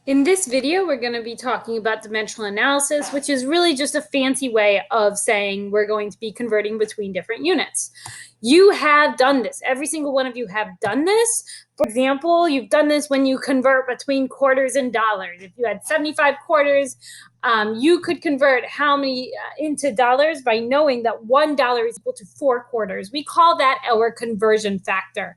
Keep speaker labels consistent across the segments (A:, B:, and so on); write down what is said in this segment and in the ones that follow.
A: In this video, we're going to be talking about dimensional analysis, which is really just a fancy way of saying we're going to be converting between different units. You have done this. Every single one of you have done this. For example, you've done this when you convert between quarters and dollars. If you had 75 quarters, you could convert how many into dollars by knowing that $1 is equal to 4 quarters. We call that our conversion factor.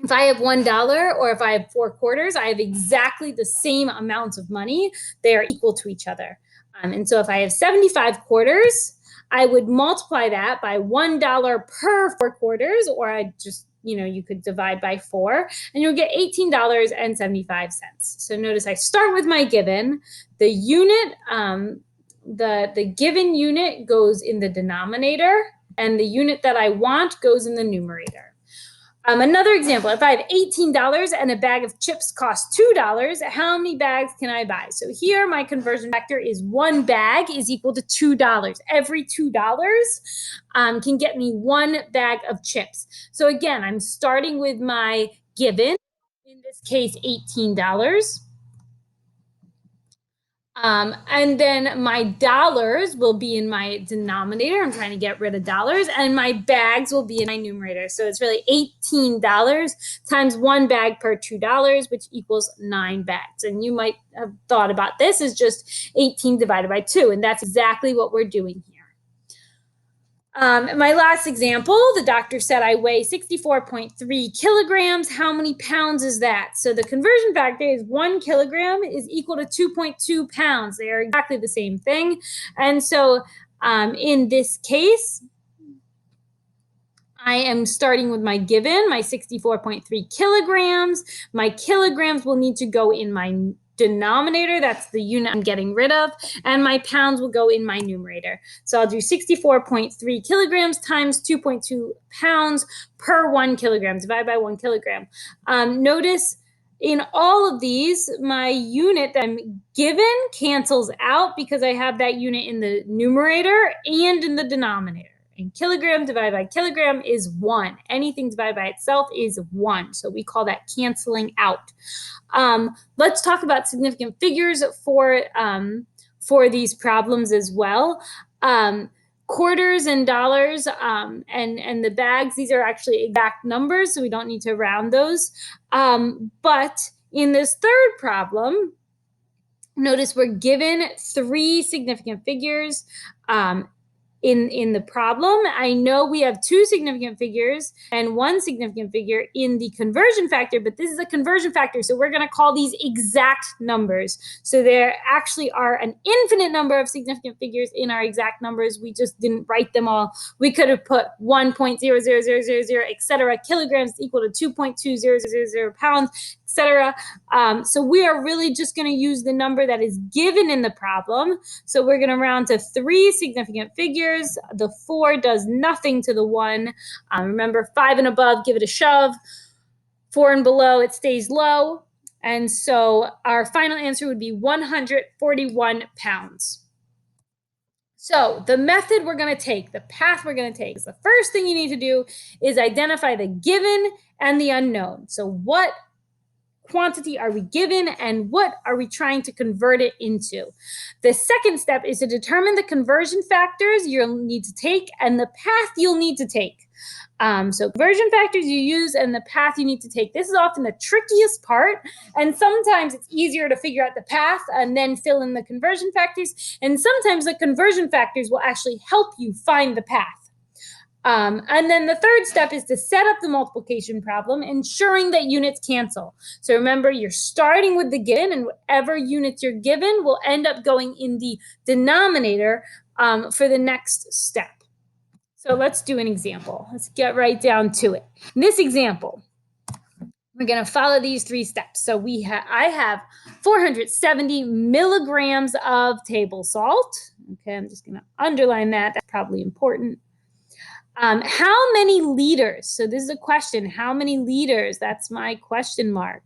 A: If I have $1 or if I have 4 quarters, I have exactly the same amounts of money. They are equal to each other. And so if I have 75 quarters, I would multiply that by $1 per 4 quarters, or I just, you could divide by 4, and you'll get $18.75. So notice I start with my given. The unit, the given unit goes in the denominator, and the unit that I want goes in the numerator. Another example, if I have $18 and a bag of chips costs $2, how many bags can I buy? So here my conversion factor is 1 bag is equal to $2. Every $2 can get me 1 bag of chips. So again, I'm starting with my given, in this case, $18. And then my dollars will be in my denominator. I'm trying to get rid of dollars. And my bags will be in my numerator. So it's really $18 times 1 bag per $2, which equals 9 bags. And you might have thought about this as just 18 divided by 2. And that's exactly what we're doing here. My last example, the doctor said I weigh 64.3 kilograms. How many pounds is that? So the conversion factor is 1 kilogram is equal to 2.2 pounds. They are exactly the same thing. And so in this case, I am starting with my given, my 64.3 kilograms. My kilograms will need to go in my denominator, that's the unit I'm getting rid of, and my pounds will go in my numerator. So I'll do 64.3 kilograms times 2.2 pounds per 1 kilogram, divided by 1 kilogram. Notice in all of these, my unit that I'm given cancels out because I have that unit in the numerator and in the denominator. And kilogram divided by kilogram is 1. Anything divided by itself is 1. So we call that canceling out. Let's talk about significant figures for these problems as well. Quarters and dollars and the bags, these are actually exact numbers, so we don't need to round those. But in this third problem, notice we're given 3 significant figures. In the problem, I know we have 2 significant figures and 1 significant figure in the conversion factor, but this is a conversion factor, so we're going to call these exact numbers. So there actually are an infinite number of significant figures in our exact numbers. We just didn't write them all. We could have put 1.00000, etc. kilograms equal to 2.2000 pounds, etc. So we are really just going to use the number that is given in the problem. So we're going to round to 3 significant figures. The 4 does nothing to the 1. Remember, 5 and above, give it a shove. 4 and below, it stays low. And so our final answer would be 141 pounds. So the method we're going to take, the path we're going to take, is the first thing you need to do is identify the given and the unknown. So what quantity are we given and what are we trying to convert it into? The second step is to determine the conversion factors you'll need to take and the path you'll need to take. So conversion factors you use and the path you need to take. This is often the trickiest part, and sometimes it's easier to figure out the path and then fill in the conversion factors, and sometimes the conversion factors will actually help you find the path. And then the third step is to set up the multiplication problem, ensuring that units cancel. So remember, you're starting with the given, and whatever units you're given will end up going in the denominator for the next step. So let's do an example. Let's get right down to it. In this example, we're going to follow these 3 steps. So I have 470 milligrams of table salt. Okay, I'm just going to underline that. That's probably important. How many liters? So this is a question. How many liters? That's my question mark.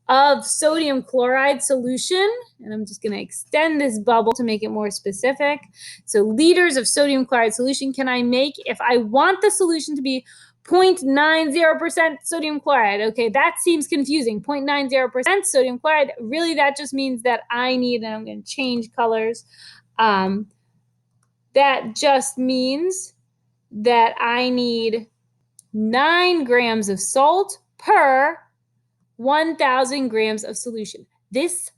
A: Of sodium chloride solution, and I'm just going to extend this bubble to make it more specific. So liters of sodium chloride solution can I make if I want the solution to be 0.90% sodium chloride. Okay, that seems confusing. 0.90% sodium chloride. Really, that just means that I need, and I'm going to change colors. That just means that I need 9 grams of salt per 1,000 grams of solution. This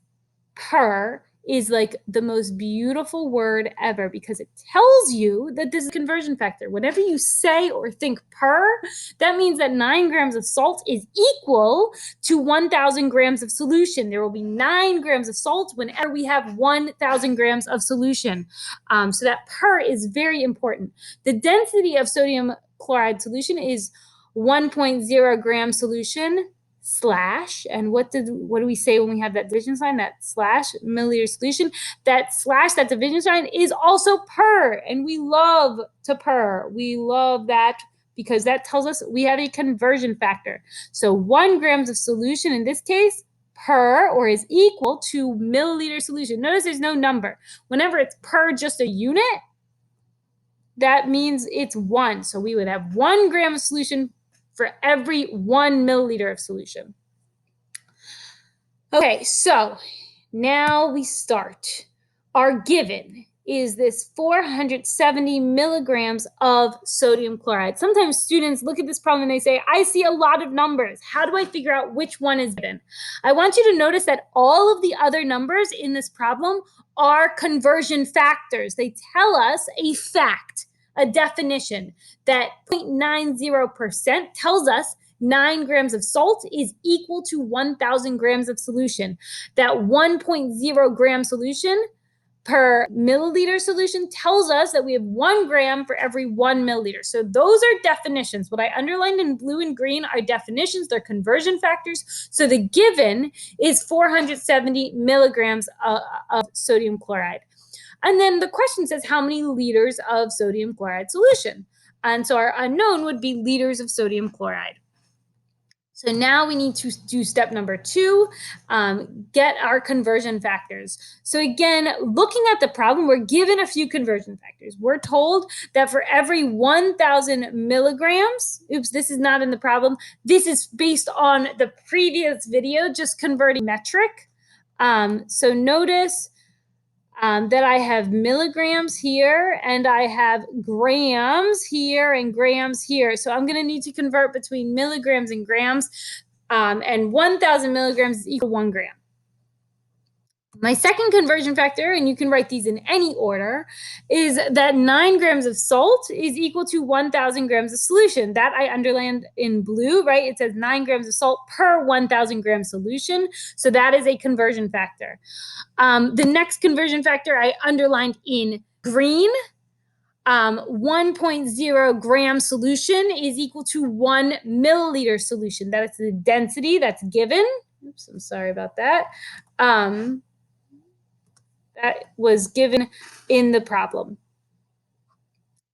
A: per is like the most beautiful word ever because it tells you that this is a conversion factor. Whenever you say or think per, that means that 9 grams of salt is equal to 1,000 grams of solution. There will be 9 grams of salt whenever we have 1,000 grams of solution. So that per is very important. The density of sodium chloride solution is 1.0 gram solution slash, and what do we say when we have that division sign, that slash, milliliter solution? That slash, that division sign is also per, and we love to per. We love that because that tells us we have a conversion factor. So 1 grams of solution in this case per, or is equal to milliliter solution. Notice there's no number. Whenever it's per just a unit, that means it's 1. So we would have 1 gram of solution for every 1 milliliter of solution. Okay, so now we start. Our given is this 470 milligrams of sodium chloride. Sometimes students look at this problem and they say, I see a lot of numbers. How do I figure out which one is given? I want you to notice that all of the other numbers in this problem are conversion factors. They tell us a fact, a definition, that 0.90% tells us 9 grams of salt is equal to 1,000 grams of solution. That 1.0 gram solution per milliliter solution tells us that we have 1 gram for every 1 milliliter. So those are definitions. What I underlined in blue and green are definitions. They're conversion factors. So the given is 470 milligrams of sodium chloride. And then the question says how many liters of sodium chloride solution? And so our unknown would be liters of sodium chloride. So now we need to do step number 2, get our conversion factors. So again, looking at the problem, we're given a few conversion factors. We're told that for every 1,000 milligrams, oops, this is not in the problem. This is based on the previous video, just converting metric. So notice that I have milligrams here and I have grams here and grams here. So I'm going to need to convert between milligrams and grams, and 1,000 milligrams is equal to 1 gram. My second conversion factor, and you can write these in any order, is that 9 grams of salt is equal to 1,000 grams of solution. That I underlined in blue, right? It says 9 grams of salt per 1,000 gram solution. So that is a conversion factor. The next conversion factor I underlined in green. 1.0 gram solution is equal to 1 milliliter solution. That is the density that's given. Oops, I'm sorry about that. That was given in the problem.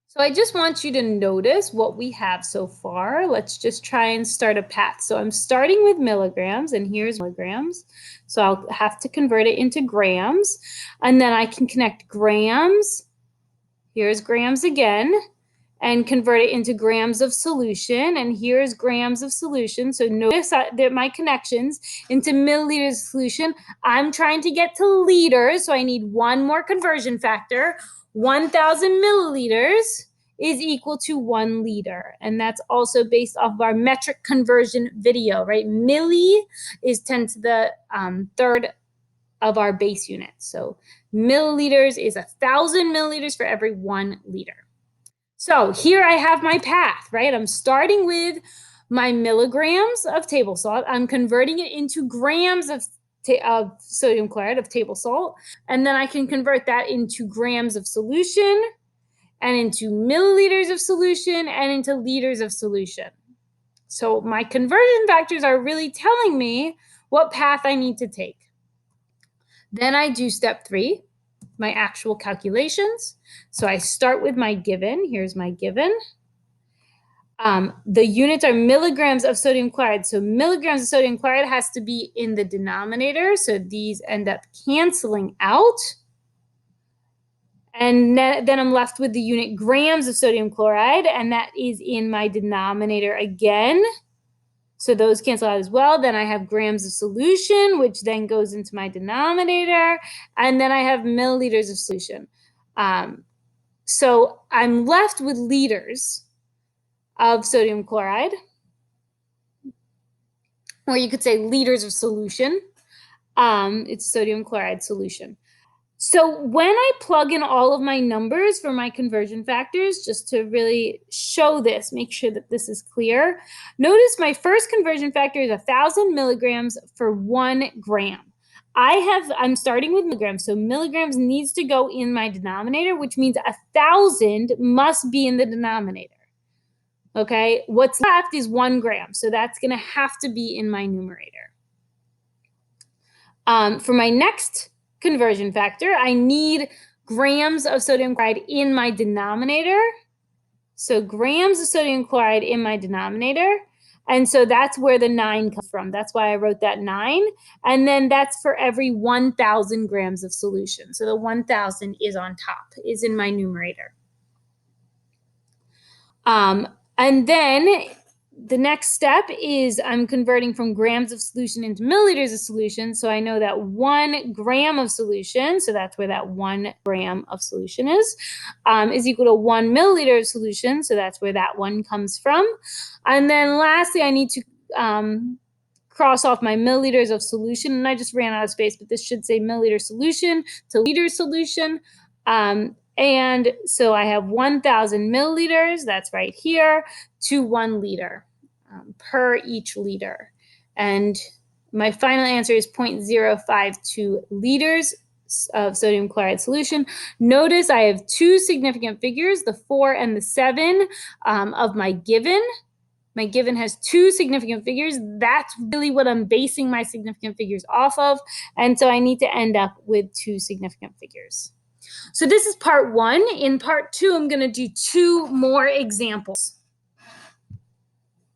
A: So I just want you to notice what we have so far. Let's just try and start a path. So I'm starting with milligrams, and here's milligrams. So I'll have to convert it into grams, and then I can connect grams. Here's grams again, and convert it into grams of solution, and here's grams of solution. So notice that my connections into milliliters of solution. I'm trying to get to liters, so I need one more conversion factor. 1,000 milliliters is equal to 1 liter, and that's also based off of our metric conversion video, right? Milli is 10 to the third of our base unit. So milliliters is 1,000 milliliters for every 1 liter. So here I have my path, right? I'm starting with my milligrams of table salt. I'm converting it into grams of sodium chloride, of table salt. And then I can convert that into grams of solution and into milliliters of solution and into liters of solution. So my conversion factors are really telling me what path I need to take. Then I do step 3. My actual calculations. So I start with my given. Here's my given. The units are milligrams of sodium chloride. So milligrams of sodium chloride has to be in the denominator. So these end up canceling out. And then I'm left with the unit grams of sodium chloride, and that is in my denominator again. So those cancel out as well. Then I have grams of solution, which then goes into my denominator. And then I have milliliters of solution. So I'm left with liters of sodium chloride, or you could say liters of solution. It's sodium chloride solution. So when I plug in all of my numbers for my conversion factors, just to really show this, make sure that this is clear, notice my first conversion factor is 1,000 milligrams for 1 gram. I'm starting with milligrams, so milligrams needs to go in my denominator, which means 1,000 must be in the denominator. Okay, what's left is 1 gram, so that's going to have to be in my numerator. For my next conversion factor, I need grams of sodium chloride in my denominator. So grams of sodium chloride in my denominator. And so that's where the 9 comes from. That's why I wrote that 9. And then that's for every 1,000 grams of solution. So the 1,000 is on top, is in my numerator. And then the next step is I'm converting from grams of solution into milliliters of solution. So I know that 1 gram of solution, so that's where that 1 gram of solution is equal to 1 milliliter of solution. So that's where that 1 comes from. And then lastly, I need to cross off my milliliters of solution. And I just ran out of space, but this should say milliliter solution to liter solution. And so I have 1,000 milliliters, that's right here, to 1 liter per each liter. And my final answer is 0.052 liters of sodium chloride solution. Notice I have 2 significant figures, the 4 and the 7 of my given. My given has 2 significant figures. That's really what I'm basing my significant figures off of. And so I need to end up with 2 significant figures. So this is part 1. In part 2, I'm going to do 2 more examples.